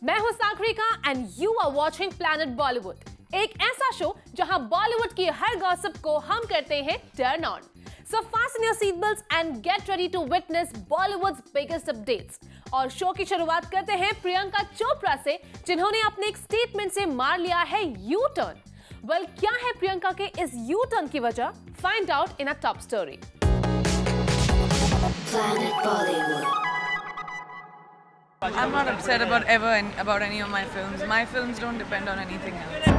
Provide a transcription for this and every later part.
मैं हूं Sagarika and you are watching Planet Bollywood, एक ऐसा शो जहां बॉलीवुड की हर गॉसिप को हम करते हैं turn on. So fasten your seatbelts and get ready to witness Bollywood's biggest updates। और शो की शुरुआत करते हैं प्रियंका चोपड़ा से, जिन्होंने अपने एक स्टेटमेंट से मार लिया है यू टर्न। वेल, क्या है प्रियंका के इस यू टर्न की वजह? Find out in a top story. I'm not upset about any of my films. My films don't depend on anything else.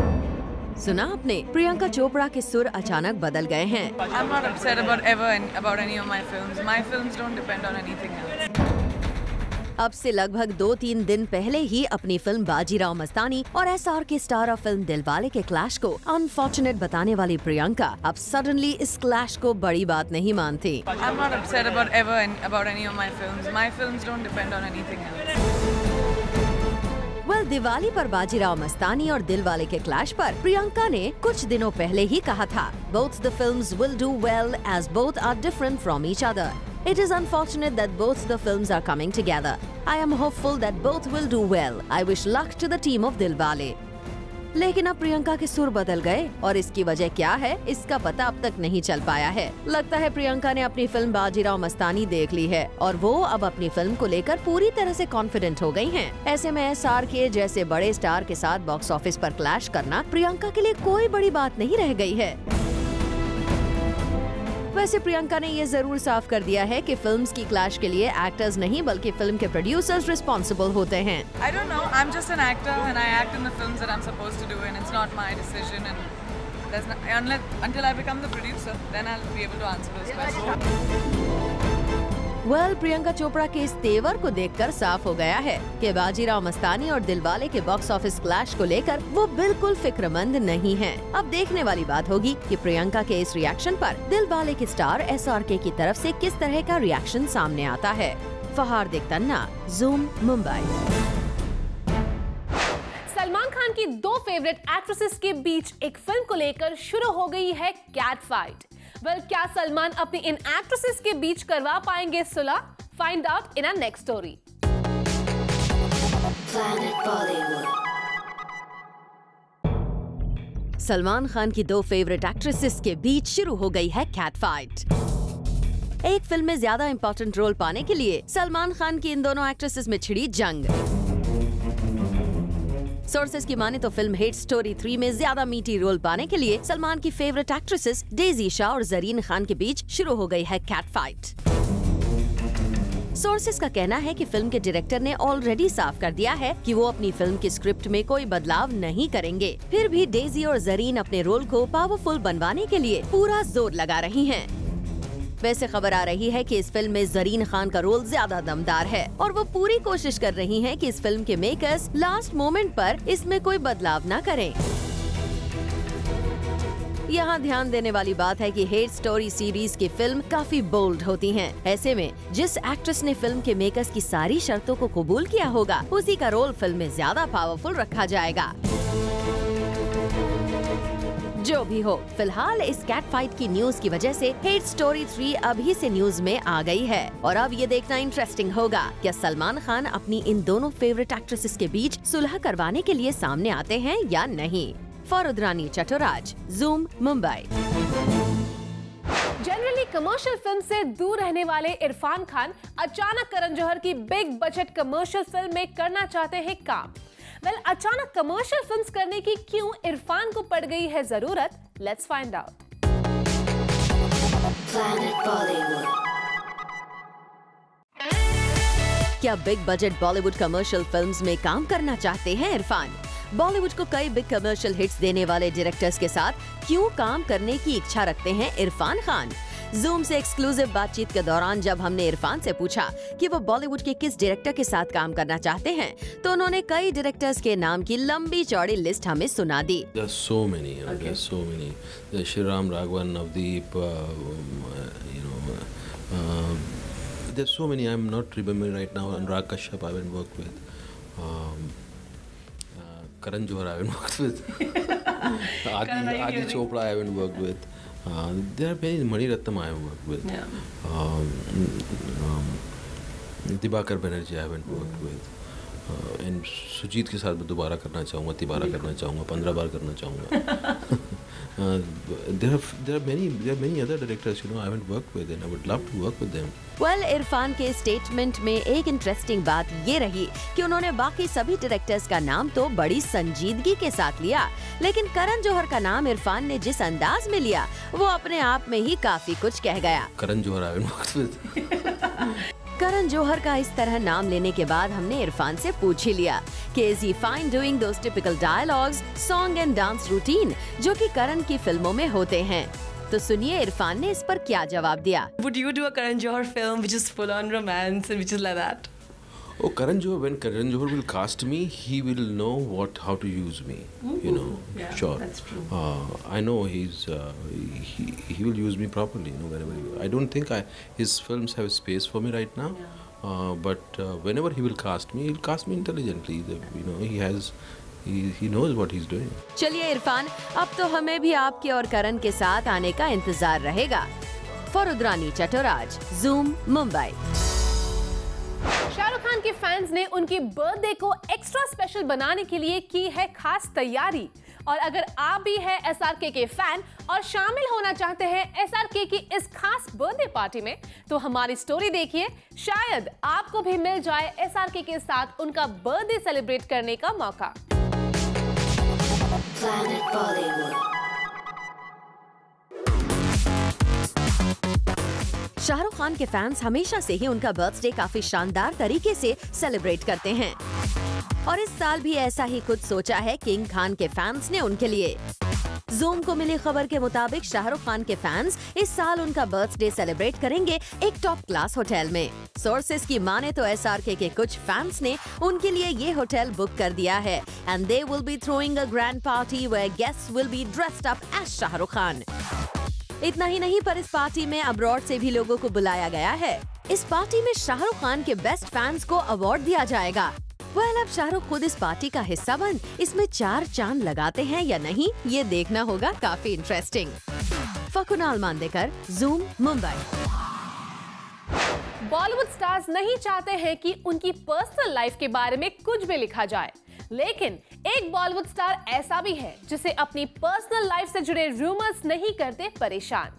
सुना आपने, प्रियंका चोपड़ा के सुर अचानक बदल गए हैं। I'm not upset about any of my films. My films don't depend on anything else. अब से लगभग 2-3 दिन पहले ही अपनी फिल्म बाजीराव मस्तानी और SR के स्टार ऑफ फिल्म दिलवाले के क्लैश को अनफॉर्चुनेट बताने वाली प्रियंका अब सडनली इस क्लैश को बड़ी बात नहीं मानती। I'm not upset about any of my films. My films don't depend on anything else. Well, Diwali पर बाजीराव मस्तानी और दिलवाले के क्लैश पर प्रियंका ने कुछ दिनों पहले ही कहा था, both the films will do well as both are different from each other. It is unfortunate that both the films are coming together. I am hopeful that both will do well. I wish luck to the team of Dilwale. लेकिन अब प्रियंका के सुर बदल गए और इसकी वजह क्या है, इसका पता अब तक नहीं चल पाया है। लगता है प्रियंका ने अपनी फिल्म बाजीराव मस्तानी देख ली है और वो अब अपनी फिल्म को लेकर पूरी तरह से कॉन्फिडेंट हो गई हैं। ऐसे में SR के जैसे बड़े स्टार के साथ बॉक्स ऑफिस पर क्लैश करना प्रियंका के लिए कोई बड़ी बात नहीं रह गई है। वैसे प्रियंका ने ये जरूर साफ कर दिया है कि फिल्म्स की क्लैश के लिए एक्टर्स नहीं बल्कि फिल्म के प्रोड्यूसर्स रिस्पॉन्सिबल होते हैं। I don't know. I'm just an actor and I act in the films that I'm supposed to do, and it's not my decision. And there's no, until I become the producer, then I'll be able to answer those questions. Well, Priyanka Chopra के इस तेवर को देखकर साफ हो गया है कि बाजीराव मस्तानी और दिलवाले के बॉक्स ऑफिस क्लैश को लेकर वो बिल्कुल फिक्रमंद नहीं हैं। अब देखने वाली बात होगी कि प्रियंका के इस रिएक्शन पर दिलवाले के स्टार SRK की तरफ से किस तरह का रिएक्शन सामने आता है। फहार दिक्तन्ना, ज़ूम, मुंबई। सलमान खान की दो फेवरेट एक्ट्रेसेस के बीच एक फिल्म को लेकर शुरू हो गई है कैट फाइट। वेल, क्या सलमान अपनी इन एक्ट्रेसेस के बीच करवा पाएंगे सुलह? Find out in a next story. Salman Khan की दो फेवरेट एक्ट्रेसेस के बीच शुरू हो गई है कैट फाइट। एक फिल्म में ज्यादा इंपॉर्टेंट रोल पाने के लिए सलमान खान की इन दोनों एक्ट्रेसेस में छिड़ी जंग। सोर्सेस की माने तो फिल्म हिट स्टोरी 3 में ज्यादा मीठी रोल पाने के लिए सलमान की फेवरेट एक्ट्रेसेस डेजी शाह और जरीन खान के बीच शुरू हो गई है कैट फाइट। सोर्सेस का कहना है कि फिल्म के डायरेक्टर ने ऑलरेडी साफ कर दिया है कि वो अपनी फिल्म की स्क्रिप्ट में कोई बदलाव नहीं करेंगे। फिर भी डेजी और जरीन अपने रोल को पावरफुल बनवाने के लिए पूरा जोर लगा रही हैं। वैसे खबर आ रही है कि इस फिल्म में जरीन खान का रोल ज्यादा दमदार है और वो पूरी कोशिश कर रही हैं कि इस फिल्म के मेकर्स लास्ट मोमेंट पर इसमें कोई बदलाव न करें। यहाँ ध्यान देने वाली बात है कि हेट स्टोरी सीरीज की फिल्म काफी बोल्ड होती हैं। ऐसे में जिस एक्ट्रेस ने फिल्म के मेकर्स की सारी शर्तों को कबूल किया होगा, उसी का रोल फिल्म में ज्यादा पावरफुल रखा जाएगा। जो भी हो, फिलहाल इस कैट फाइट की न्यूज की वजह से हेट स्टोरी 3 अभी से न्यूज में आ गई है और अब ये देखना इंटरेस्टिंग होगा क्या सलमान खान अपनी इन दोनों फेवरेट एक्ट्रेसेस के बीच सुलह करवाने के लिए सामने आते हैं या नहीं। फरुद्रानी Chattoraj, Zoom, Mumbai. Generally commercial film से दूर रहने वाले इरफान खान अचानक करण जौहर की बिग बजट कमर्शियल फिल्म में करना चाहते हैं काम। वेल, अचानक कमर्शियल फिल्म्स करने की क्यों इरफान को पड़ गई है जरूरत? Let's find out. क्या big budget Bollywood commercial films में काम करना चाहते हैं इरफान? बॉलीवुड को कई बिग कमर्शियल हिट्स देने वाले डायरेक्टर्स के साथ क्यों काम करने की इच्छा रखते हैं इरफान खान? ज़ूम से एक्सक्लूसिव बातचीत के दौरान जब हमने इरफान से पूछा कि वो बॉलीवुड के किस डायरेक्टर के साथ काम करना चाहते हैं, तो उन्होंने कई डायरेक्टर्स के नाम की लंबी चौड़ी लिस्ट हमें सुना दी। There's so many, there's so many. There's Shriram Raghavan, Navdeep, there's so many. I'm not remembering right now. Anurag Kashyap I haven't worked with. Karan Johar I haven't worked with. Adi Chopra I haven't worked with. There are many. Mani Ratnam I have worked with. Yeah. Dibakar Banerjee I haven't worked with. And Sujeet के साथ मैं दोबारा करना चाहूँगा, 13 करना चाहूँगा, 15 बार करना चाहूँगा. There are many other directors, I haven't worked with, and I would love to work with them. Well, Irfan के स्टेटमेंट में एक इंटरेस्टिंग बात ये रही कि उन्होंने बाकी सभी डायरेक्टर्स का नाम तो बड़ी संजीदगी के साथ लिया, लेकिन करण जौहर का नाम इरफान ने जिस अंदाज में लिया वो अपने आप में ही काफी कुछ कह गया. Karan Johar I haven't worked with. Karan Johar का इस तरह नाम लेने के बाद हमने इरफान से पूछ ही लिया कि is he fine doing those typical dialogues, song and dance routine जो कि करण की फिल्मों में होते हैं. तो सुनिए इरफान ने इस पर क्या जवाब दिया. Would you do a Karan Johar film which is full on romance and which is like that? Oh, Karan Johar, when Karan Johar will cast me, he will know how to use me. Yeah, sure. That's true. I know he will use me properly. Whenever I don't think his films have space for me right now. Yeah. But whenever he will cast me, he'll cast me intelligently. He knows what he's doing. चलिए इरफान, अब तो हमें भी आपके और करण के साथ आने का इंतजार रहेगा. For Rudrani Chattoraj, Zoom, Mumbai. शाहरुख खान के फैंस ने उनकी बर्थडे को एक्स्ट्रा स्पेशल बनाने के लिए की है खास तैयारी. और अगर आप भी हैं SRK के फैन और शामिल होना चाहते हैं SRK की इस खास बर्थडे पार्टी में, तो हमारी स्टोरी देखिए. शायद आपको भी मिल जाए SRK के साथ उनका बर्थडे सेलिब्रेट करने का मौका. Planet Bollywood. शाहरुख खान के फैंस हमेशा से ही उनका बर्थडे काफी शानदार तरीके से सेलिब्रेट करते हैं और इस साल भी ऐसा ही कुछ सोचा है किंग खान के फैंस ने उनके लिए. Zoom को मिली खबर के मुताबिक शाहरुख खान के फैंस इस साल उनका बर्थडे सेलिब्रेट करेंगे एक टॉप क्लास होटल में. सोर्सेस की माने तो SRK के कुछ फैंस ने उनके लिए ये होटल बुक कर दिया है and they will be throwing a grand party where guests will be dressed up as Shahrukh Khan. इतना ही नहीं, पर इस पार्टी में अब्रॉड से भी लोगों को बुलाया गया है. इस पार्टी में शाहरुख खान के बेस्ट फैंस को अवार्ड दिया जाएगा. वेल, अब शाहरुख खुद इस पार्टी का हिस्सा बन इसमें 4 चांद लगाते हैं या नहीं, ये देखना होगा. काफी इंटरेस्टिंग. फकुनाल मांदेकर, Zoom, मुंबई. बॉलीवुड स्टार्स नहीं चाहते हैं कि उनकी पर्सनल लाइफ के बारे में कुछ भी लिखा जाए, लेकिन एक बॉलीवुड स्टार ऐसा भी है जिसे अपनी पर्सनल लाइफ से जुड़े रूमर्स नहीं करते परेशान.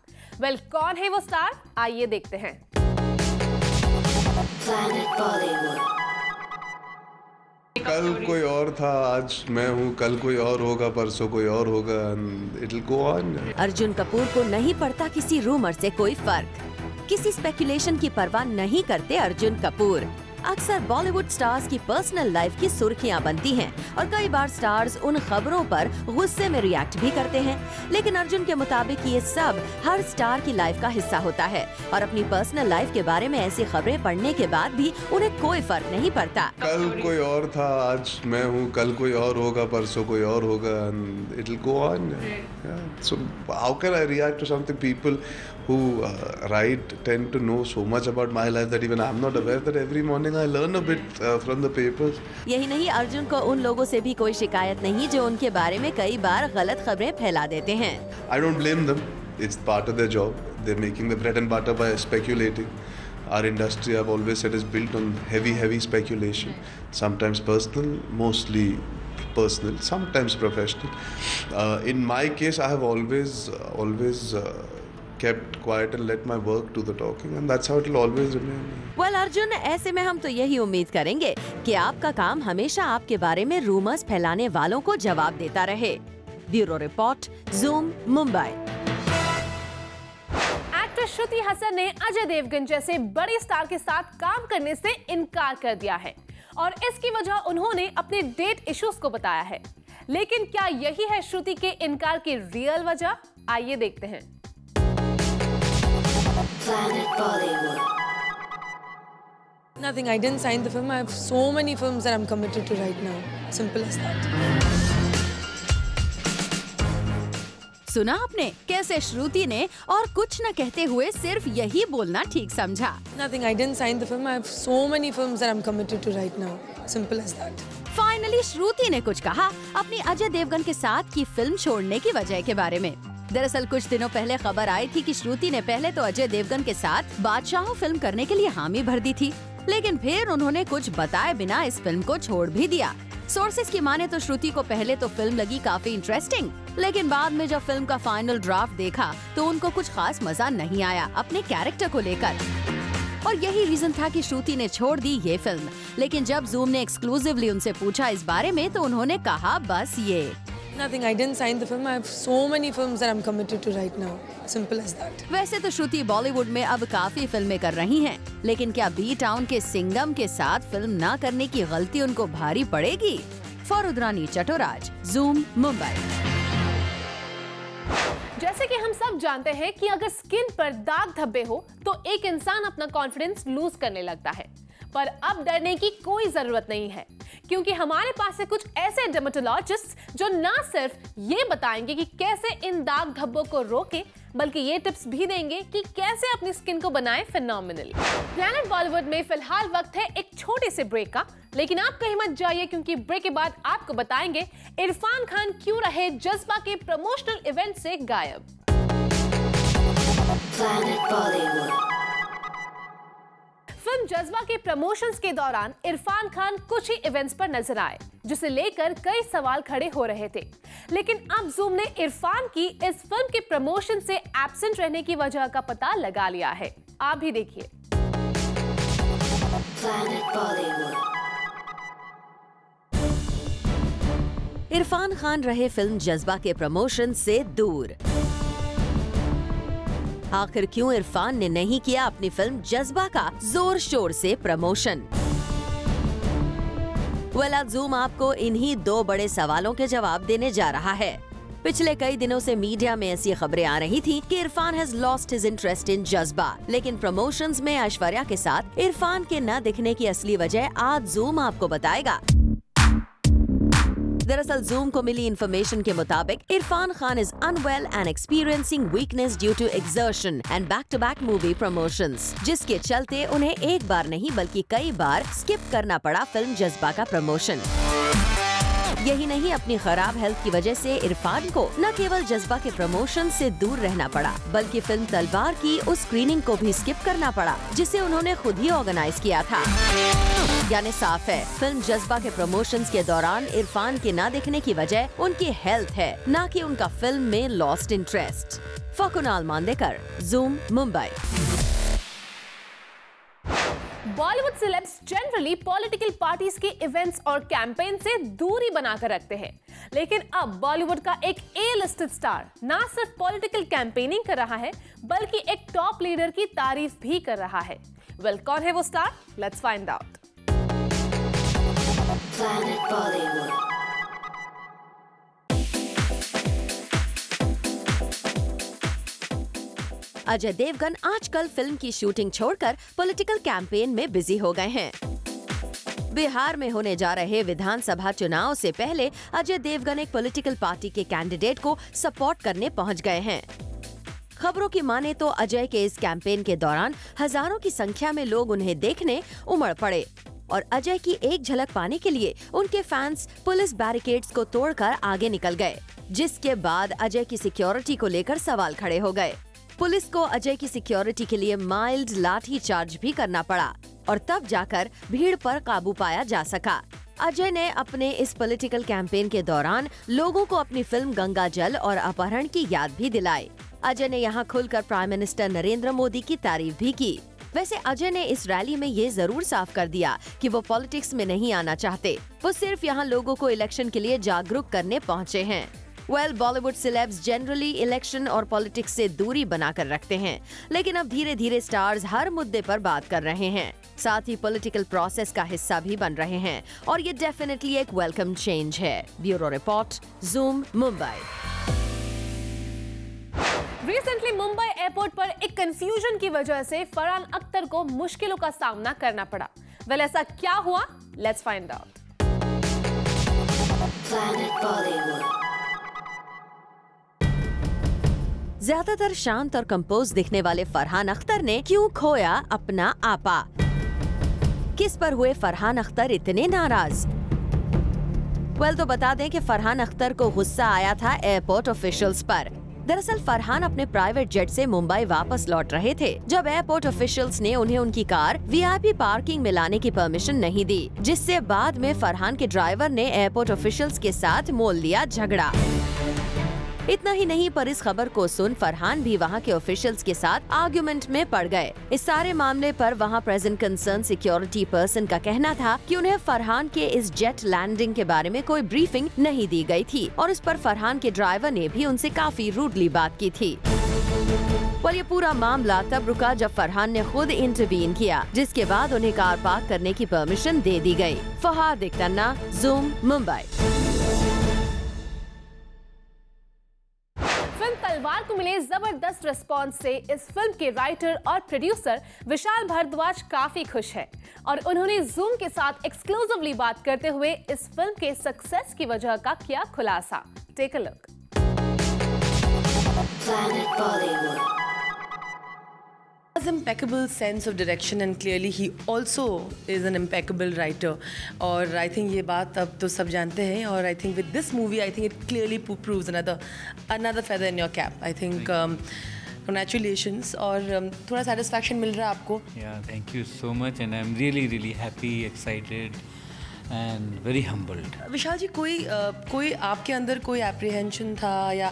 वेल, कौन है वो स्टार, आइए देखते हैं. कल कोई और था, आज मैं हूँ, कल कोई और होगा, परसों कोई और होगा. It will go on. Arjun Kapoor को नहीं पड़ता किसी रूमर से कोई फर्क. किसी स्पेकुलेशन की परवाह नहीं करते अर्जुन कपूर. अक्सर बॉलीवुड स्टार्स की पर्सनल लाइफ की सुर्खियां बनती हैं और कई बार स्टार्स उन खबरों पर गुस्से में रिएक्ट भी करते हैं, लेकिन अर्जुन के मुताबिक ये सब हर स्टार की लाइफ का हिस्सा होता है और अपनी पर्सनल लाइफ के बारे में ऐसी खबरें पढ़ने के बाद भी उन्हें कोई फर्क नहीं पड़ता. कल कोई और था, आज मैं हूँ, कल कोई और होगा, परसों कोई और होगा. It will go on. So how can I react to something? People who write tend to know so much about my life that even I'm not aware that every morning I learn a bit from the papers. यही नहीं, अर्जुन को उन लोगों से भी कोई शिकायत नहीं जो उनके बारे में कई बार गलत खबरें फैला देते हैं. I don't blame them. It's part of their job. They're making the bread and butter by speculating. Our industry, I've always said, is built on heavy speculation. Sometimes personal, mostly personal, sometimes professional. In my case, I have always kept quiet and let my work do the talking, and that's how it will always remain. Well, Arjun, ऐसे में हम तो यही उम्मीद करेंगे कि आपका काम हमेशा आपके बारे में रूमर्स फैलाने वालों को जवाब देता रहे. Bureau report, Zoom, Mumbai. Actor Shruti Haasan ने अजय देवगन जैसे बड़े स्टार के साथ काम करने से इनकार कर दिया है और इसकी वजह उन्होंने अपने डेट इश्यूज को बताया है. लेकिन क्या यही है श्रुति के इनकार की रियल वजह? आइए देखते हैं. Planet Bollywood. Nothing. I didn't sign the film. I have so many films that I'm committed to right now. Simple as that. सुना आपने कैसे श्रुति ने और कुछ न कहते हुए सिर्फ यही बोलना ठीक समझा. Nothing. I didn't sign the film. I have so many films that I'm committed to right now. Simple as that. Finally Shruti ने कुछ कहा अपनी अजय देवगन के साथ की फिल्म छोड़ने की वजह के बारे में. दरअसल कुछ दिनों पहले खबर आई थी कि श्रुति ने पहले तो अजय देवगन के साथ बादशाह फिल्म करने के लिए हामी भर दी थी, लेकिन फिर उन्होंने कुछ बताए बिना इस फिल्म को छोड़ भी दिया। सोर्सेज की माने तो श्रुति को पहले तो फिल्म लगी काफी इंटरेस्टिंग, लेकिन बाद में जब फिल्म का फाइनल ड्राफ्ट देखा तो उनको कुछ खास मजा नहीं आया अपने कैरेक्टर को लेकर, और यही रीजन था कि श्रुति ने छोड़ दी ये फिल्म। लेकिन जब जूम ने एक्सक्लूसिवली उनसे पूछा इस बारे में तो उन्होंने कहा बस ये Nothing. I didn't sign the film. I have so many films that I'm committed to right now. Simple as that. वैसे तो श्रुति बॉलीवुड में अब काफी फिल्में कर रही हैं, लेकिन क्या बी टाउन के सिंघम के साथ फिल्म ना करने की गलती उनको भारी पड़ेगी? For Rudrani Chattoraj, Zoom, Mumbai. जैसे कि हम सब जानते हैं कि अगर स्किन पर दाग धब्बे हो तो एक इंसान अपना कॉन्फिडेंस लूज करने लगता है, पर अब डरने की कोई जरूरत नहीं है, क्योंकि हमारे पास है कुछ ऐसे डर्मेटोलॉजिस्ट जो न सिर्फ ये बताएंगे कि कैसे इन दाग धब्बों को रोकें, बल्कि ये टिप्स भी देंगे कि कैसे अपनी स्किन को बनाएं फिनोमिनल। प्लैनेट बॉलीवुड में फिलहाल वक्त है एक छोटे से ब्रेक का, लेकिन आप कहीं मत जाइए, क्योंकि ब्रेक के बाद आपको बताएंगे इरफान खान क्यों रहे जज्बा के प्रमोशनल इवेंट से गायब। Planet Bollywood. फिल्म जज्बा के प्रमोशंस के दौरान इरफान खान कुछ ही इवेंट्स पर नजर आए, जिसे लेकर कई सवाल खड़े हो रहे थे। लेकिन अब जूम ने इरफान की इस फिल्म के प्रमोशन से एब्सेंट रहने की वजह का पता लगा लिया है। आप भी देखिए। Planet Bollywood. इरफान खान रहे फिल्म जज्बा के प्रमोशन से दूर। आखिर क्यों इरफान ने नहीं किया अपनी फिल्म जज्बा का जोर शोर से प्रमोशन? आज जूम आपको इन्हीं दो बड़े सवालों के जवाब देने जा रहा है। पिछले कई दिनों से मीडिया में ऐसी खबरें आ रही थी कि Irfan has lost his interest in जज्बा, लेकिन प्रमोशंस में ऐश्वर्या के साथ इरफान के न दिखने की असली वजह आज जूम आपको बताएगा। दरअसल जूम को मिली इंफॉर्मेशन के मुताबिक Irrfan Khan is unwell and experiencing weakness due to exertion and back to back movie promotions, जिसके चलते उन्हें एक बार नहीं बल्कि कई बार स्किप करना पड़ा फिल्म जज्बा का प्रमोशन। यही नहीं, अपनी खराब हेल्थ की वजह से इरफान को न केवल जज्बा के प्रमोशन से दूर रहना पड़ा, बल्कि फिल्म तलवार की उस स्क्रीनिंग को भी स्किप करना पड़ा, जिसे उन्होंने खुद ही ऑर्गेनाइज किया था। यानी साफ है, फिल्म जज्बा के प्रमोशंस के दौरान इरफान के न दिखने की वजह उनकी हेल्थ है, न कि उनका फिल्म में लॉस्ट इंटरेस्ट। फकुनाल Mandekar, Zoom, Mumbai. Bollywood celebs generally political parties के इवेंट्स और कैंपेन से दूरी बनाकर रखते हैं, लेकिन अब बॉलीवुड का एक ए-लिस्टेड स्टार ना सिर्फ पॉलिटिकल कैंपेनिंग कर रहा है, बल्कि एक टॉप लीडर की तारीफ भी कर रहा है। वेल, कौन है वो star? Let's find out. Planet Bollywood. Ajay Devgn आजकल फिल्म की शूटिंग छोड़कर पॉलिटिकल कैंपेन में बिजी हो गए हैं। बिहार में होने जा रहे विधानसभा चुनाव से पहले अजय देवगन एक पॉलिटिकल पार्टी के कैंडिडेट को सपोर्ट करने पहुंच गए हैं। खबरों की माने तो अजय के इस कैंपेन के दौरान हजारों की संख्या में लोग उन्हें देखने उमड़ पड़े और अजय की एक झलक पाने के लिए उनके फैंस पुलिस बैरिकेड्स को तोड़कर आगे निकल गए, जिसके बाद अजय की सिक्योरिटी को लेकर सवाल खड़े हो गए। पुलिस को अजय की सिक्योरिटी के लिए माइल्ड लाठी चार्ज भी करना पड़ा और तब जाकर भीड़ पर काबू पाया जा सका। अजय ने अपने इस पॉलिटिकल कैंपेन के दौरान लोगों को अपनी फिल्म गंगा जल और अपहरण की याद भी दिलाई। अजय ने यहाँ खुलकर प्राइम मिनिस्टर नरेंद्र मोदी की तारीफ भी की। वैसे अजय ने इस रैली में ये जरूर साफ कर दिया कि वो पॉलिटिक्स में नहीं आना चाहते, वो सिर्फ यहाँ लोगों को इलेक्शन के लिए जागरूक करने पहुँचे हैं। बॉलीवुड सेलेब्स जनरली इलेक्शन और पॉलिटिक्स से दूरी बनाकर रखते हैं, लेकिन अब धीरे धीरे स्टार्स हर मुद्दे पर बात कर रहे हैं, साथ ही पॉलिटिकल प्रोसेस का हिस्सा भी बन रहे हैं और ये डेफिनेटली एक वेलकम चेंज है। Bureau report, zoom, Mumbai. Recently Mumbai airport पर एक कंफ्यूजन की वजह से फरहान अख्तर को मुश्किलों का सामना करना पड़ा। वेल, ऐसा क्या हुआ? Let's find out. Planet Bollywood. ज्यादातर शांत और कंपोज दिखने वाले फरहान अख्तर ने क्यों खोया अपना आपा? किस पर हुए फरहान अख्तर इतने नाराज? तो बता दें कि फरहान अख्तर को गुस्सा आया था एयरपोर्ट ऑफिशियल्स पर। दरअसल फरहान अपने प्राइवेट जेट से मुंबई वापस लौट रहे थे जब एयरपोर्ट ऑफिशियल्स ने उन्हें उनकी कार वीआईपी पार्किंग में लाने की परमिशन नहीं दी, जिससे बाद में फरहान के ड्राइवर ने एयरपोर्ट ऑफिशियल्स के साथ मोल लिया झगड़ा। इतना ही नहीं, पर इस खबर को सुन फरहान भी वहां के ऑफिशियल्स के साथ आर्गुमेंट में पड़ गए। इस सारे मामले पर वहां प्रेजेंट कंसर्न सिक्योरिटी पर्सन का कहना था कि उन्हें फरहान के इस जेट लैंडिंग के बारे में कोई ब्रीफिंग नहीं दी गई थी और इस पर फरहान के ड्राइवर ने भी उनसे काफी रूडली बात की थी। पर ये पूरा मामला तब रुका जब फरहान ने खुद इंटरवीन किया, जिसके बाद उन्हें कार पार्क करने की परमिशन दे दी गई। फहाद इक्तन्ना, ज़ूम, मुंबई। तलवार को मिले जबरदस्त रिस्पांस से इस फिल्म के राइटर और प्रोड्यूसर विशाल भारद्वाज काफी खुश हैं और उन्होंने ज़ूम के साथ एक्सक्लूसिवली बात करते हुए इस फिल्म के सक्सेस की वजह का किया खुलासा। Take a look. Planet Bollywood. Has impeccable sense of direction and clearly he also is an impeccable writer. और I think ये बात अब तो सब जानते हैं और I think with this movie I think it clearly proves another feather in your cap. I think congratulations और थोड़ा satisfaction मिल रहा है आपको? Yeah, thank you so much and I'm really happy, excited and very humbled. विशाल जी, कोई आपके अंदर कोई apprehension था या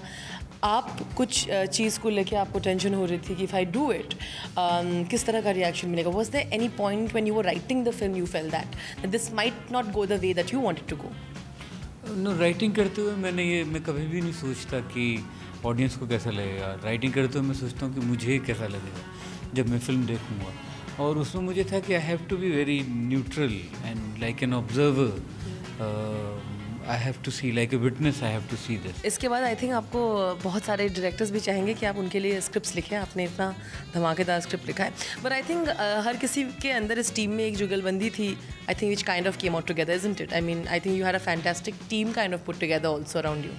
आप कुछ चीज़ को लेके आपको टेंशन हो रही थी कि इफ़ आई डू इट किस तरह का रिएक्शन मिलेगा? Was there any point when you were writing the film you felt that this might not go the way that you wanted to go? No, writing करते हुए मैं कभी भी नहीं सोचता कि ऑडियंस को कैसा लगेगा। राइटिंग करते हुए मैं सोचता हूँ कि मुझे कैसा लगेगा जब मैं फिल्म देखूँगा, और उसमें मुझे था कि I have to be very neutral and like an observer. I have to see, like a witness, I have to see this. इसके बाद आई थिंक आपको बहुत सारे डायरेक्टर्स भी चाहेंगे कि आप उनके लिए स्क्रिप्ट्स लिखें। आपने इतना धमाकेदार स्क्रिप्ट लिखा है, बट आई थिंक हर किसी के अंदर इस टीम में एक जुगलबंदी थी, I think which kind of came out together, isn't it? I mean I think you had a fantastic team kind of put together also around you.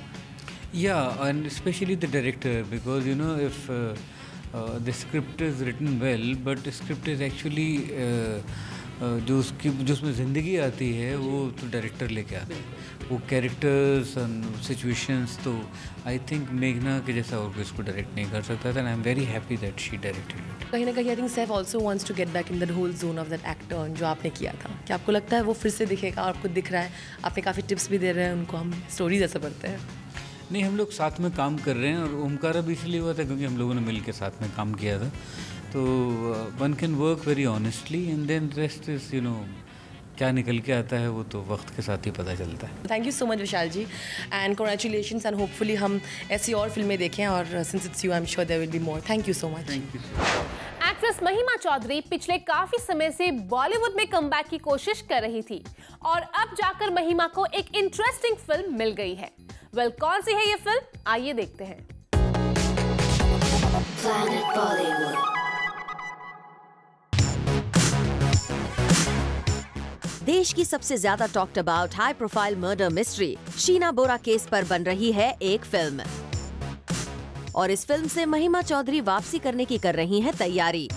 Yeah, and especially the director, because you know, if the script is written well, but the script is actually जो उसमें ज़िंदगी आती है वो तो director लेके आता है, वो कैरेक्टर्स एंड सिचुएशंस, तो आई थिंक मेघना के जैसा और कोई इसको डायरेक्ट नहीं कर सकता था, and I am very happy that she directed it. कहीं ना कहीं I think Saif also wants to get back in that whole zone of that actor जो आपने किया था. क्या आपको लगता है वो फिर से दिखेगा? आपको दिख रहा है, आपने काफ़ी टिप्स भी दे रहे हैं उनको, हम स्टोरीज ऐसा पढ़ते हैं. नहीं, हम लोग साथ में काम कर रहे हैं, और ओमकारा भी इसलिए हुआ था क्योंकि हम लोगों ने मिल के साथ में काम किया था, तो one can work very honestly and then rest is you know, क्या निकल के आता है वो तो वक्त के साथ ही पता चलता है. Thank you so much Vishal ji, and congratulations, and hopefully हम ऐसी और फिल्में देखें, और since it's you I am sure there will be more. Thank you so much. Thank you. Actress Mahima Chaudhry पिछले काफी समय से बॉलीवुड में कमबैक की कोशिश कर रही थी, और अब जाकर महिमा को एक इंटरेस्टिंग फिल्म मिल गई है. वेल, कौन सी है ये फिल्म? आइए देखते हैं. Planet Bollywood. देश की सबसे ज्यादा talked about high profile murder mystery Sheena Bora case पर बन रही है एक फिल्म, और इस फिल्म से महिमा चौधरी वापसी करने की कर रही हैं तैयारी.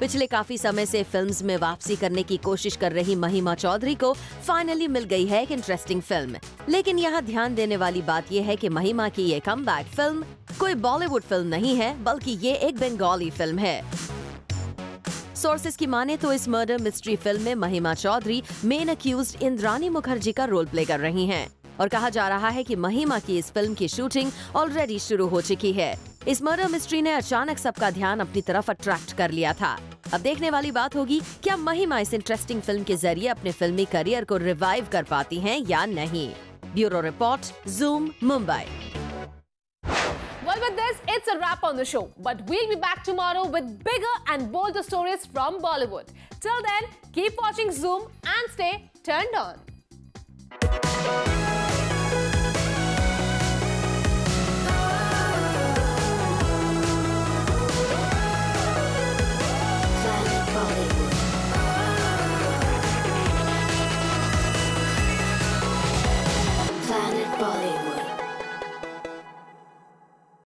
पिछले काफी समय से फिल्म्स में वापसी करने की कोशिश कर रही महिमा चौधरी को फाइनली मिल गई है एक इंटरेस्टिंग फिल्म. लेकिन यहाँ ध्यान देने वाली बात यह है कि महिमा की ये कमबैक फिल्म कोई बॉलीवुड फिल्म नहीं है, बल्कि ये एक बंगाली फिल्म है. सोर्सेस की माने तो इस मर्डर मिस्ट्री फिल्म में महिमा चौधरी मेन अक्यूज्ड इंद्रानी मुखर्जी का रोल प्ले कर रही हैं, और कहा जा रहा है कि महिमा की इस फिल्म की शूटिंग ऑलरेडी शुरू हो चुकी है. इस मर्डर मिस्ट्री ने अचानक सबका ध्यान अपनी तरफ अट्रैक्ट कर लिया था. अब देखने वाली बात होगी क्या महिमा इस इंटरेस्टिंग फिल्म के जरिए अपने फिल्मी करियर को रिवाइव कर पाती हैं या नहीं. Bureau report, zoom, Mumbai. Well, with this, it's a wrap on the show. But we'll be back tomorrow with bigger and bolder stories from Bollywood. Till then, keep watching Zoom and stay turned on.